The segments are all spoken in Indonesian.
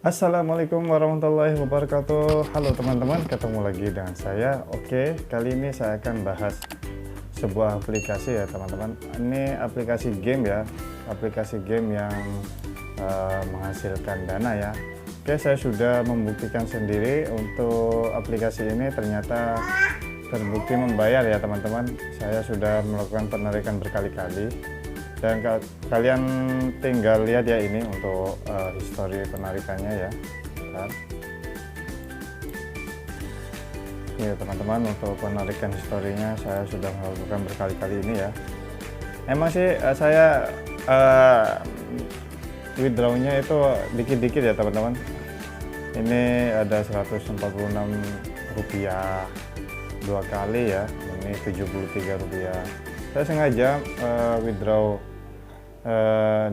Assalamualaikum warahmatullahi wabarakatuh. Halo teman-teman, ketemu lagi dengan saya. Oke, kali ini saya akan bahas sebuah aplikasi ya teman-teman. Ini aplikasi game ya, aplikasi game yang menghasilkan dana ya. Oke, saya sudah membuktikan sendiri untuk aplikasi ini ternyata terbukti membayar ya teman-teman. Saya sudah melakukan penarikan berkali-kali. Dan kalian tinggal lihat ya ini untuk histori penarikannya ya. Bentar. Ini teman-teman, untuk penarikan historinya saya sudah melakukan berkali-kali ini ya. Emang sih saya withdrawnya itu dikit-dikit ya teman-teman. Ini ada 146 rupiah dua kali ya, ini 73 rupiah. Saya sengaja withdraw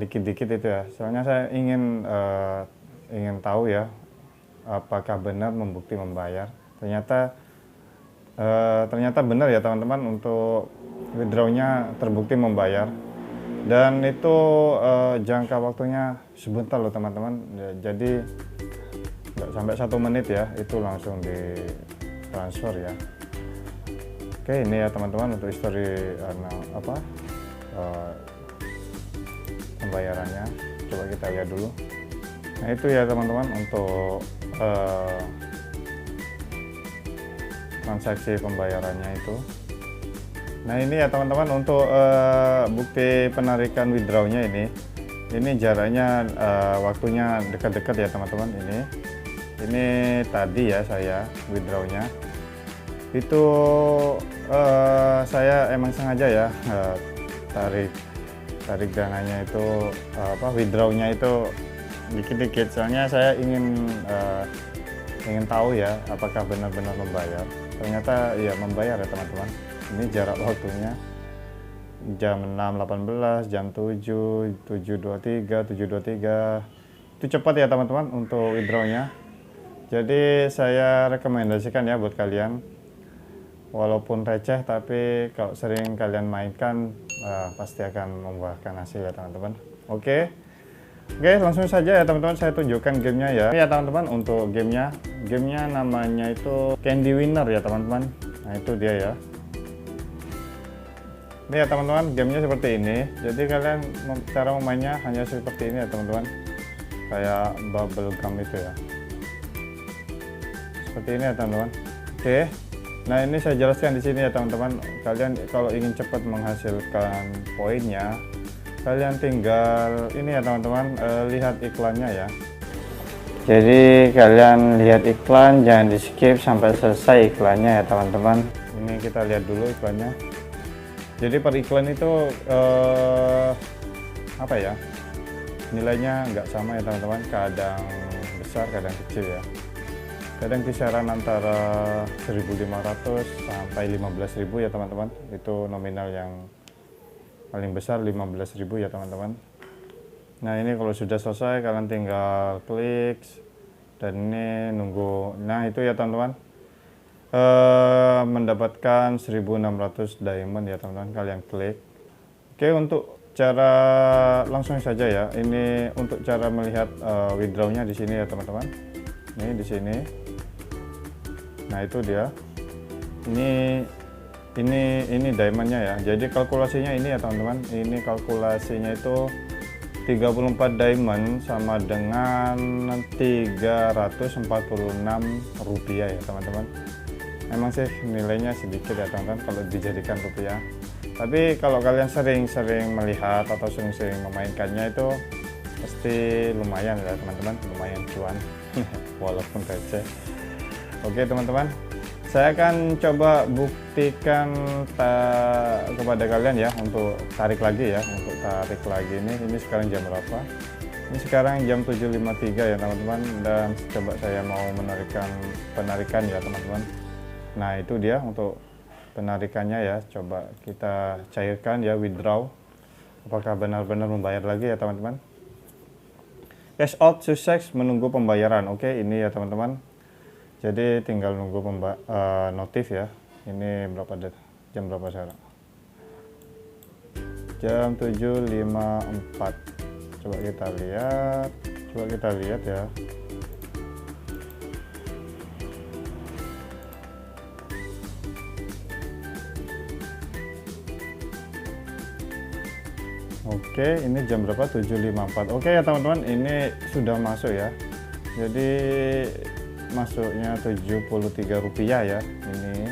dikit-dikit itu ya, soalnya saya ingin tahu ya apakah benar membukti membayar. Ternyata benar ya teman-teman, untuk withdrawnya terbukti membayar, dan itu jangka waktunya sebentar loh teman-teman, jadi nggak sampai 1 menit ya, itu langsung di transfer ya. Oke, ini ya teman-teman untuk history pembayarannya, coba kita lihat dulu. Nah itu ya teman-teman untuk transaksi pembayarannya itu. Nah ini ya teman-teman untuk bukti penarikan withdrawnya ini jaraknya waktunya dekat-dekat ya teman-teman. Ini tadi ya saya withdrawnya itu saya emang sengaja ya tarik dananya itu withdrawnya itu dikit-dikit, soalnya saya ingin tahu ya apakah benar-benar membayar. Ternyata ya membayar ya teman-teman. Ini jarak waktunya jam 6.18, jam 7, 7.23, 7.23. Itu cepat ya teman-teman untuk withdrawnya. Jadi saya rekomendasikan ya buat kalian, walaupun receh tapi kalau sering kalian mainkan pasti akan membuahkan hasil ya teman-teman. Oke, langsung saja ya teman-teman, saya tunjukkan gamenya ya. Ini ya teman-teman untuk gamenya namanya itu Candy Winner ya teman-teman. Nah itu dia ya. Ini ya teman-teman, gamenya seperti ini. Jadi kalian cara memainnya hanya seperti ini ya teman-teman, kayak bubble gum itu ya, seperti ini ya teman-teman. Oke. Nah ini saya jelaskan di sini ya teman-teman. Kalian kalau ingin cepat menghasilkan poinnya, kalian tinggal ini ya teman-teman, lihat iklannya ya. Jadi kalian lihat iklan, jangan di skip sampai selesai iklannya ya teman-teman. Ini kita lihat dulu iklannya. Jadi per iklan itu apa ya, nilainya nggak sama ya teman-teman, kadang besar kadang kecil ya. Kadang kisaran antara 1.500 sampai 15.000 ya teman-teman. Itu nominal yang paling besar 15.000 ya teman-teman. Nah ini kalau sudah selesai kalian tinggal klik, dan ini nunggu. Nah itu ya teman-teman, mendapatkan 1.600 diamond ya teman-teman, kalian klik. Oke, untuk cara langsung saja ya, ini untuk cara melihat withdrawnya di sini ya teman-teman. Ini di sini. Nah itu dia, ini diamondnya ya. Jadi kalkulasinya ini ya teman-teman, ini kalkulasinya itu 34 diamond sama dengan 346 rupiah ya teman-teman. Memang sih nilainya sedikit ya teman-teman kalau dijadikan rupiah, tapi kalau kalian sering-sering melihat atau sering-sering memainkannya itu pasti lumayan ya teman-teman, lumayan cuan walaupun receh. Oke teman-teman, saya akan coba buktikan kepada kalian ya untuk tarik lagi ya. Untuk tarik lagi ini sekarang jam berapa? Ini sekarang jam 7.53 ya teman-teman, dan coba saya mau penarikan ya teman-teman. Nah itu dia untuk penarikannya ya, coba kita cairkan ya, withdraw. Apakah benar-benar membayar lagi ya teman-teman? Cash out sukses, menunggu pembayaran. Oke, ini ya teman-teman. Jadi tinggal nunggu notif ya. Ini jam berapa sekarang? Jam 7.54. Coba kita lihat ya. Oke, ini jam berapa? 7.54. Oke ya teman-teman, ini sudah masuk ya. Jadi masuknya Rp73 ya. Ini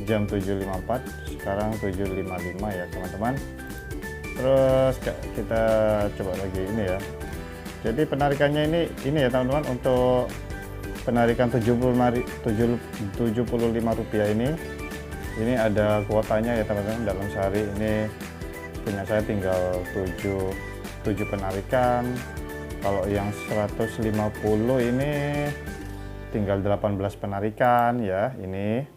jam 7.54, sekarang 7.55 ya teman-teman. Terus kita coba lagi ini ya. Jadi penarikannya ini ya teman-teman, untuk penarikan Rp75 ini ada kuotanya ya teman-teman. Dalam sehari ini punya saya tinggal 7 penarikan. Kalau yang 150 ini tinggal 18 penarikan ya. Ini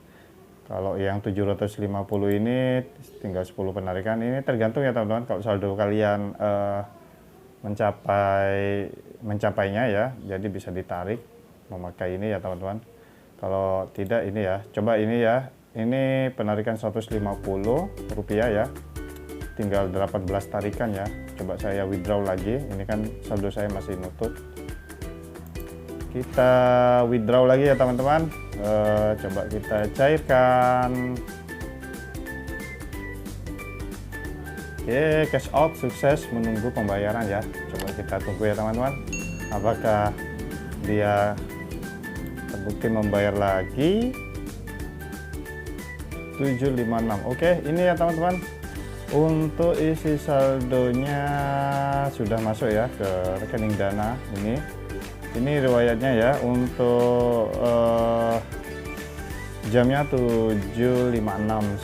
kalau yang 750 ini tinggal 10 penarikan. Ini tergantung ya teman-teman, kalau saldo kalian mencapainya ya, jadi bisa ditarik memakai ini ya teman-teman. Kalau tidak ini ya, coba ini ya, ini penarikan Rp150 ya, tinggal 18 tarikan ya. Coba saya withdraw lagi, ini kan saldo saya masih nutut. Kita withdraw lagi ya teman-teman. Coba kita cairkan. Oke, cash out sukses, menunggu pembayaran ya. Coba kita tunggu ya teman-teman, apakah dia terbukti membayar lagi. 756. Oke, ini ya teman-teman, untuk isi saldonya sudah masuk ya ke rekening Dana. Ini riwayatnya ya. Untuk jamnya 7.56,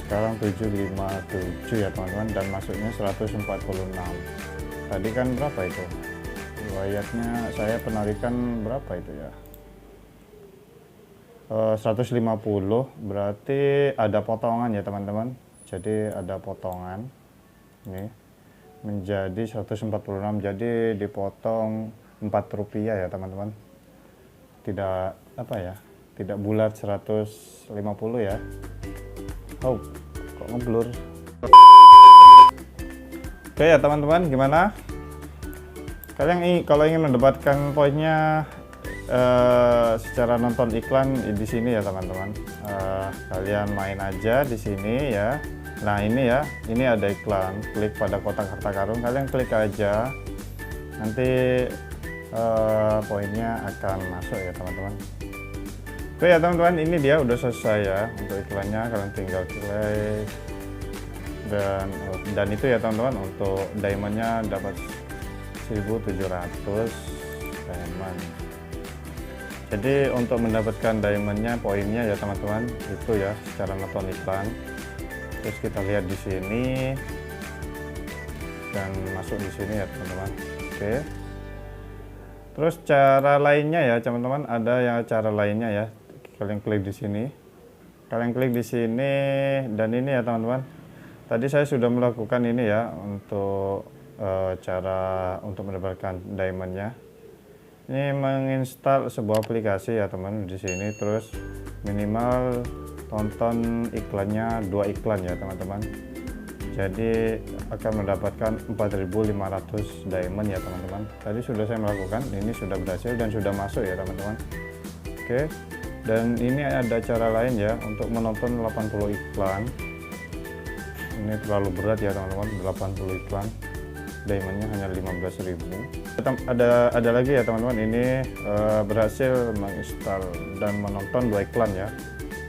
sekarang 7.57 ya teman-teman, dan masuknya 146. Tadi kan berapa itu riwayatnya, saya penarikan berapa itu ya, 150, berarti ada potongan ya teman-teman. Jadi ada potongan ini menjadi 146, jadi dipotong Rp4 ya teman-teman. Tidak apa ya, tidak bulat 150 ya. Oh, kok ngeblur. Oke ya teman-teman, gimana? Kalian kalau ingin mendapatkan poinnya secara nonton iklan di sini ya teman-teman. Kalian main aja di sini ya. Nah ini ya, ini ada iklan. Klik pada kotak harta karun, kalian klik aja. Nanti poinnya akan masuk ya teman-teman. Oke ya teman-teman, ini dia udah selesai ya untuk iklannya. Kalian tinggal klik, dan itu ya teman-teman, untuk diamondnya dapat 1.700 diamond. Jadi untuk mendapatkan diamondnya, poinnya ya teman-teman, itu ya secara nonton iklan. Terus kita lihat di sini dan masuk di sini ya teman-teman. Oke. Terus cara lainnya ya teman-teman, ada yang cara lainnya ya. Kalian klik di sini. Kalian klik di sini, dan ini ya teman-teman. Tadi saya sudah melakukan ini ya untuk cara untuk mendapatkan diamondnya. Ini menginstal sebuah aplikasi ya teman di sini. Terus minimal tonton iklannya 2 iklan ya teman-teman. Jadi akan mendapatkan 4.500 diamond ya teman-teman. Tadi sudah saya melakukan, ini sudah berhasil dan sudah masuk ya teman-teman. Oke, dan ini ada cara lain ya untuk menonton 80 iklan. Ini terlalu berat ya teman-teman, 80 iklan. Diamondnya hanya 15.000. Ada lagi ya teman-teman, ini berhasil menginstal dan menonton 2 iklan ya.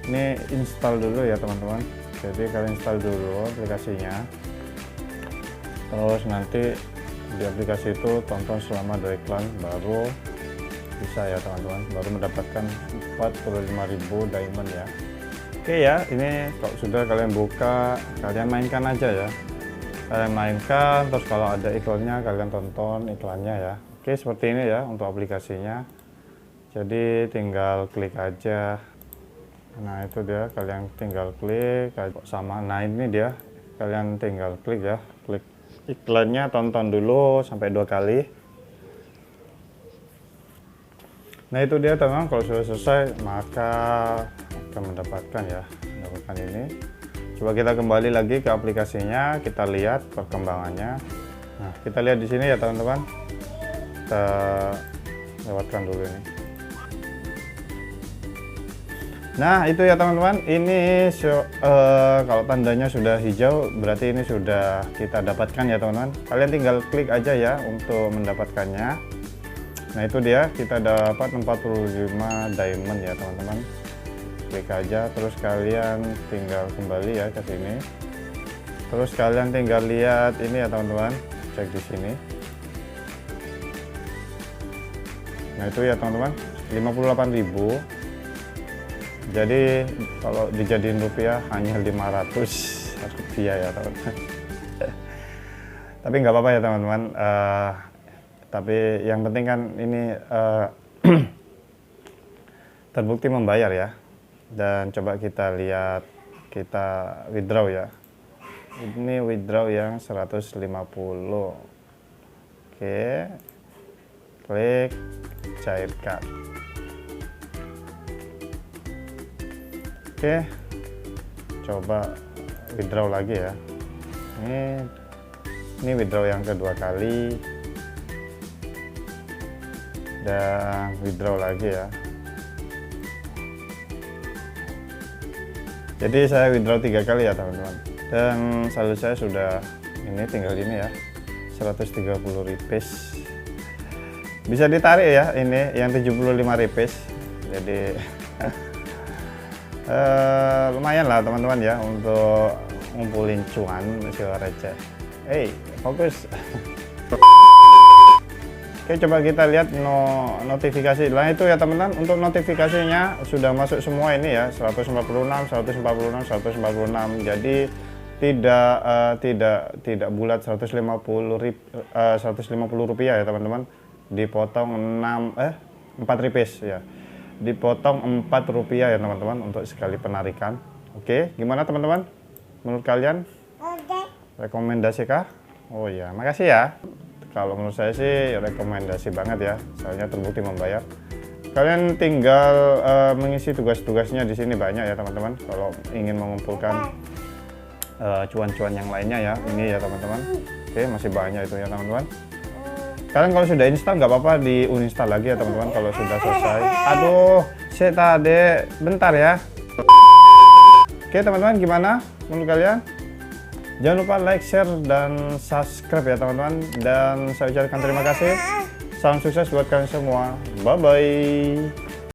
Ini install dulu ya teman-teman. Jadi kalian install dulu aplikasinya, terus nanti di aplikasi itu tonton selama 2 iklan, baru bisa ya teman-teman, baru mendapatkan 45.000 diamond ya. Oke ya, ini kalau sudah kalian buka, kalian mainkan aja ya. Kalian mainkan, terus kalau ada iklannya kalian tonton iklannya ya. Oke, seperti ini ya untuk aplikasinya. Jadi tinggal klik aja. Nah itu dia, kalian tinggal klik sama. Nah ini dia, kalian tinggal klik ya, klik iklannya, tonton dulu sampai 2 kali. Nah itu dia teman-teman, kalau sudah selesai maka akan mendapatkan ini. Coba kita kembali lagi ke aplikasinya, kita lihat perkembangannya. Nah, kita lihat di sini ya teman-teman. Kita lewatkan dulu ini. Nah, itu ya teman-teman. Ini kalau tandanya sudah hijau, berarti ini sudah kita dapatkan ya teman-teman. Kalian tinggal klik aja ya untuk mendapatkannya. Nah, itu dia, kita dapat 45 diamond ya teman-teman. Klik aja, terus kalian tinggal kembali ya ke sini. Terus kalian tinggal lihat ini ya teman-teman, cek di sini. Nah, itu ya teman-teman, 58.000. Jadi kalau dijadiin rupiah hanya 500 rupiah ya teman-teman. Tapi nggak apa-apa ya teman-teman. Tapi yang penting kan ini terbukti membayar ya. Dan coba kita lihat, kita withdraw ya. Ini withdraw yang 150. Oke, klik cairkan. Oke, coba withdraw lagi ya. Ini withdraw yang kedua kali, dan withdraw lagi ya. Jadi saya withdraw 3 kali ya teman-teman, dan saldo saya sudah ini tinggal ini ya, 130 rupiah. Bisa ditarik ya, ini yang 75 rupiah. Jadi lumayan lah teman-teman ya untuk ngumpulin cuan masih receh. Fokus. Oke, coba kita lihat notifikasi. Nah, itu ya teman-teman, untuk notifikasinya sudah masuk semua ini ya, 146. Jadi tidak bulat 150 rupiah ya teman-teman. Dipotong 4 rupiah ya. Dipotong 4 rupiah ya teman-teman untuk sekali penarikan. Oke, gimana teman-teman? Menurut kalian? Rekomendasi kah? Oh ya, makasih ya. Kalau menurut saya sih rekomendasi banget ya, soalnya terbukti membayar. Kalian tinggal mengisi tugas-tugasnya di sini banyak ya teman-teman. Kalau ingin mengumpulkan cuan-cuan yang lainnya ya, ini ya teman-teman. Oke, masih banyak itu ya teman-teman. Kalian kalau sudah install nggak apa-apa di-uninstall lagi ya teman-teman kalau sudah selesai. Aduh, saya tadi bentar ya. Oke teman-teman, gimana menurut kalian? Jangan lupa like, share, dan subscribe ya teman-teman. Dan saya ucapkan terima kasih. Salam sukses buat kalian semua. Bye-bye.